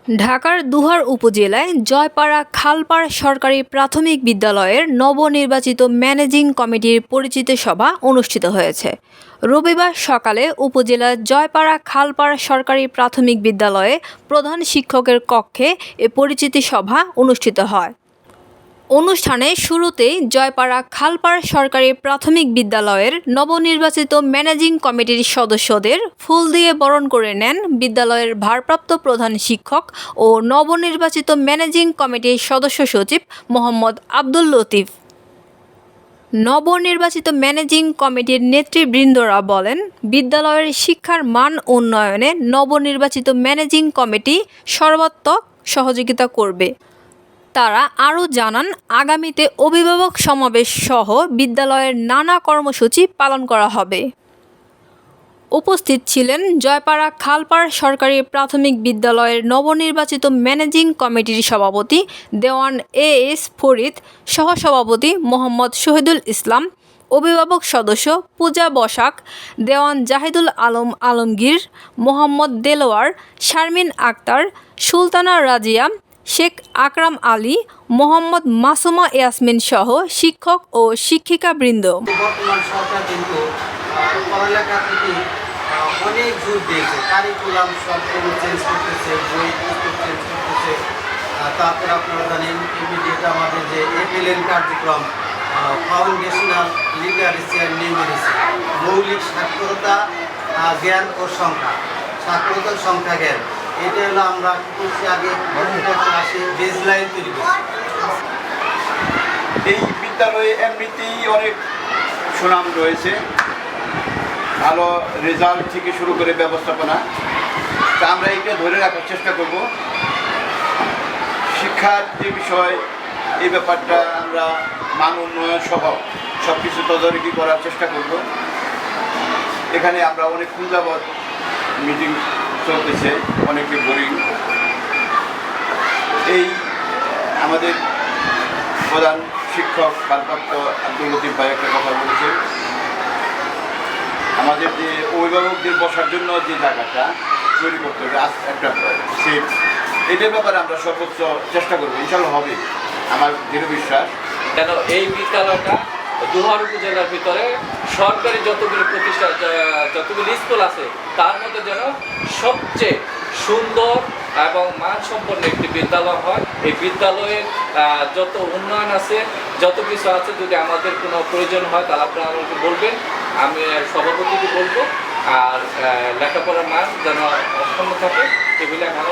ঢাকার দুহার উপজেলায় জয়পাড়া খালপাড় সরকারি প্রাথমিক বিদ্যালয়ের নবনির্বাচিত ম্যানেজিং কমিটির পরিচিতি সভা অনুষ্ঠিত হয়েছে। রবিবার সকালে উপজেলার জয়পাড়া খালপাড় সরকারি প্রাথমিক বিদ্যালয়ে প্রধান শিক্ষকের কক্ষে এ পরিচিতি সভা অনুষ্ঠিত হয়। অনুষ্ঠানে শুরুতেই জয়পাড়া খালপাড় সরকারি প্রাথমিক বিদ্যালয়ের নবনির্বাচিত ম্যানেজিং কমিটির সদস্যদের ফুল দিয়ে বরণ করে নেন বিদ্যালয়ের ভারপ্রাপ্ত প্রধান শিক্ষক ও নবনির্বাচিত ম্যানেজিং কমিটির সদস্য সচিব মোহাম্মদ আব্দুল লতিফ। নবনির্বাচিত ম্যানেজিং কমিটির নেতৃবৃন্দরা বলেন, বিদ্যালয়ের শিক্ষার মান উন্নয়নে নবনির্বাচিত ম্যানেজিং কমিটি সর্বাত্মক সহযোগিতা করবে। তারা আরও জানান, আগামীতে অভিভাবক সমাবেশ সহ বিদ্যালয়ের নানা কর্মসূচি পালন করা হবে। উপস্থিত ছিলেন জয়পাড়া খালপাড় সরকারি প্রাথমিক বিদ্যালয়ের নবনির্বাচিত ম্যানেজিং কমিটির সভাপতি দেওয়ান এএস ফরিদ, সহসভাপতি মোহাম্মদ শহীদুল ইসলাম, অভিভাবক সদস্য পূজা বসাক, দেওয়ান জাহিদুল আলম আলমগীর, মোহাম্মদ দেলোয়ার, শারমিন আক্তার, সুলতানা রাজিয়া, শেখ আকরাম আলী, মোহাম্মদ মাসুমা ইয়াসমিন সহ শিক্ষক ও শিক্ষিকাবৃন্দ। বর্তমান সরকার কিন্তু পড়ালেখার প্রতি অনেক জোর দিয়েছে। কারিকুলাম সবগুলো চেঞ্জ করতেছে, বই পুস্তক চেঞ্জ করতেছে। তারপরে আপনারা জানেন ইমিডিয়েট আমাদের যে এফএলএন কার্যক্রম, ফাউন্ডেশনাল লিটারেসি অ্যান্ড নিউমেরিসি, মৌলিক সাক্ষরতা জ্ঞান ও সংখ্যা, সাক্ষরতা সংখ্যা জ্ঞান, এটা হলো আমরা করছি আগে ক্লাসে বেসলাইন তৈরি করছি। এই বিদ্যালয়ে এমনিতেই অনেক সুনাম রয়েছে, ভালো রেজাল্ট থেকে শুরু করে ব্যবস্থাপনা। তা আমরা এটা ধরে রাখার চেষ্টা করব। শিক্ষার যে বিষয়, এই ব্যাপারটা আমরা মান উন্নয়ন সহ সব কিছু তদারকি করার চেষ্টা করব। এখানে আমরা অনেক যাবত মিটিং চলতেছে, অনেকে বোরিং। এই আমাদের প্রধান শিক্ষক ভারপ্রাপ্ত আব্দুল লতিফ ভাই একটা কথা বলেছেন, আমাদের যে অভিভাবকদের বসার জন্য যে জায়গাটা তৈরি করতে হবে একটা সেট, এটার ব্যাপারে আমরা সর্বোচ্চ চেষ্টা করবো, ইনশাল্লাহ হবে, আমার দৃঢ় বিশ্বাস। কেন এই বিদ্যালয়টা দুহার উপজেলার ভিতরে সরকারি যতগুলি প্রতিষ্ঠান, যতগুলি স্কুল আছে তার মধ্যে যেন সবচেয়ে সুন্দর এবং মানসম্পন্ন একটি বিদ্যালয় হয়। এই বিদ্যালয়ের যত উন্নয়ন আছে, যত কিছু আছে, যদি আমাদের কোনো প্রয়োজন হয় তাহলে আপনারা আমাকে বলবেন, আমি সভাপতিকে বলবো। আর লেখাপড়ার মান যেন অক্ষুণ্ণ থাকে, এগুলি আমার